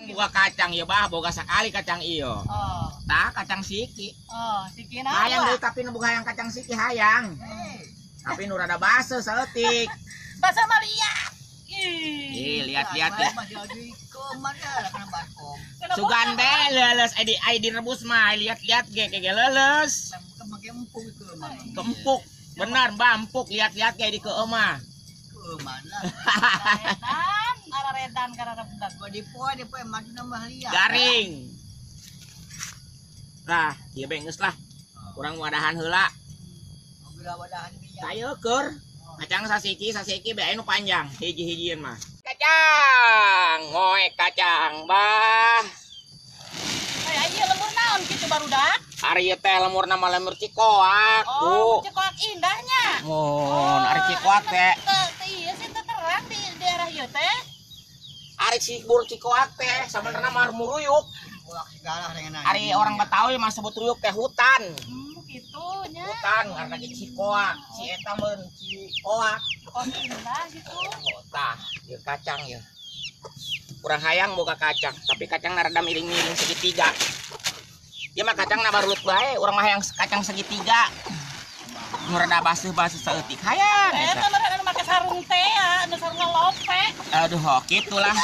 buka kacang ya bah, boga sekali kacang iyo. Oh. Tah kacang siki. Oh, siki na. Hayang deui tapi nu boga hayang kacang siki hayang. Tapi nu rada base saeutik. Bahasa Maria. Lihat-lihat ya. Sugan teh leuleus ai direbus mah, lihat-lihat ge leuleus. Kempuk. Benar, Mbah, empuk. Lihat-lihat ge di keeu mah. Redan karena budak. Garing. Nah, ieu beungeus lah. Urang wadahan heula. Ayo keur. Kacang sasiki bae nu panjang, hiji-hijieun mah. Kacang, ngoek kacang, Bah. Ieu lemur naon kitu barudak? Ari teh lemur nama lemur cikoak. Oh, cikoak indahnya. Oh, ari cikoak teh. Ieu sih terang di daerah ieu teh. Ari cibur cikoak teh sabenerna mah muruyuk. Ari orang Betawi mah sebut ruyuk teh hutan. Gitu nya. Hutan karena cikoak, si eta meureun cikoak. Oh, indah gitu. Oh, tah, ieu kacang ya. Kurang hayang boga kacang, tapi kacang rada miring-miring segitiga. Dia mah kacang na barulut bae, urang mah hayang kacang segitiga. Nu rada baseuh-baseuh saeutik hayang. Eta mah anu make sarung teh ya, anu sarung lope. Aduh, kitulah.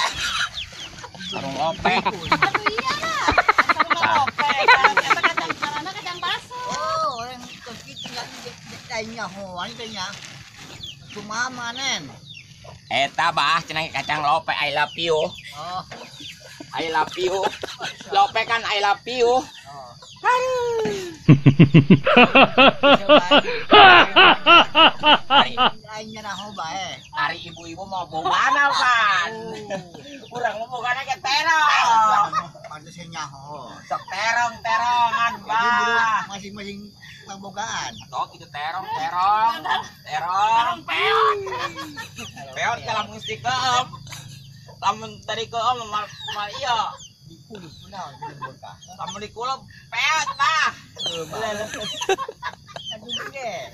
Sarung lope. Aduh iya lah. Sarung lope. Eta kacang carana kacang basuh. Oh, orang kaki tinggal ditanya hoan tanya. Cuma manen. Eta bah cenah kacang lope I love you. Oh, I love you. Lope kan I love you. lainnya nah bae. Hari ibu-ibu mau bogana kan. Urang mau bogana ke terong. Pantes nyaho. Sok terong-terongan, Bah. Masing-masing pembogaan. Tok itu terong. Terong peot. Peot kalau mesti keem. Lamun tadi keem mal iya. Dikulit benar dibuka. Lamun dikulep peot, Bah. Aduh ge.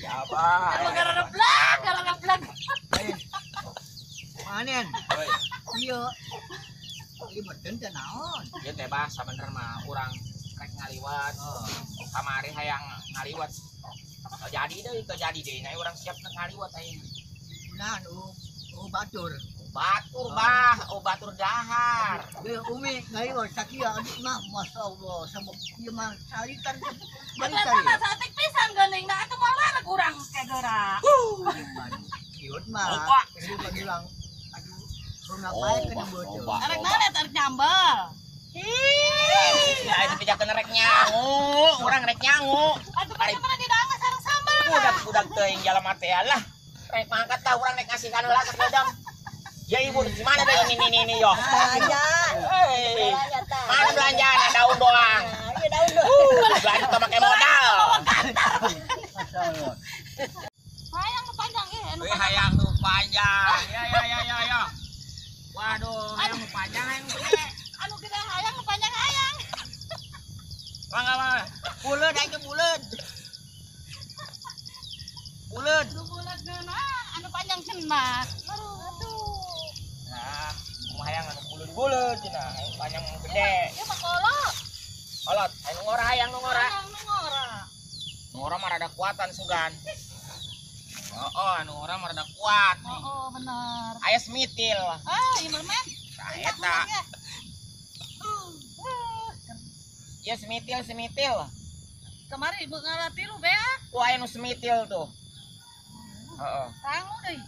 Ya, Bah. Gara-gara blag. Manen. Iya. Libetan teh naon? Ieu teh Bah sabener mah urang rek ngaliwat. Kamari hayang ngaliwat. Jadi deui nya urang siap ngaliwat ayeuna. Nah, batur. Batur Bah, batur dahar. Umi ngaliwat sakia adik mah masyaallah sama ieu mah saritan Eta mah satik pisan geuning na atuh moal rek urang kegera. Iut mah bilang aduh runga bae kena bocor. Arek naon eta nyambel. Ya itu pijakeun rek nyangu, urang rek nyangu. Atuh pernah didanga sareng sambal. Budak teuing jelema teh lah. Rek mangkat tah urang rek ngasihkan heula ka pedang. Ya ibu di mana ada ini yo. Belanja. Hei. Mana belanjaan daun doang. Iya daun doang. Belanja tuh pakai modal. Hayang nu panjang ge anu. Hayang nu panjang. Ya. Waduh, hayang nu panjang hayang gede. Anu gede hayang nu panjang hayang. Mangga. Buleud aja buleud. Buleud. Nu bulat geuna anu panjang cenah. Aduh. Nah, hayang anu buleud cenah, hayang panjang gede. Ieu mah kolot. Kolot, anu ngora hayang nu ngora. Hayang nu ngora. Nu ngora mah rada kuatan sugan. Oh, anu ngora mah rada kuat. Oh, bener. Aya semitil. Ieu mah men. Tah eta. Ya semitil. Kemari ibu ngalatih lu bea. Tuh aya nu semitil tuh. Heeh. Tanggung deui.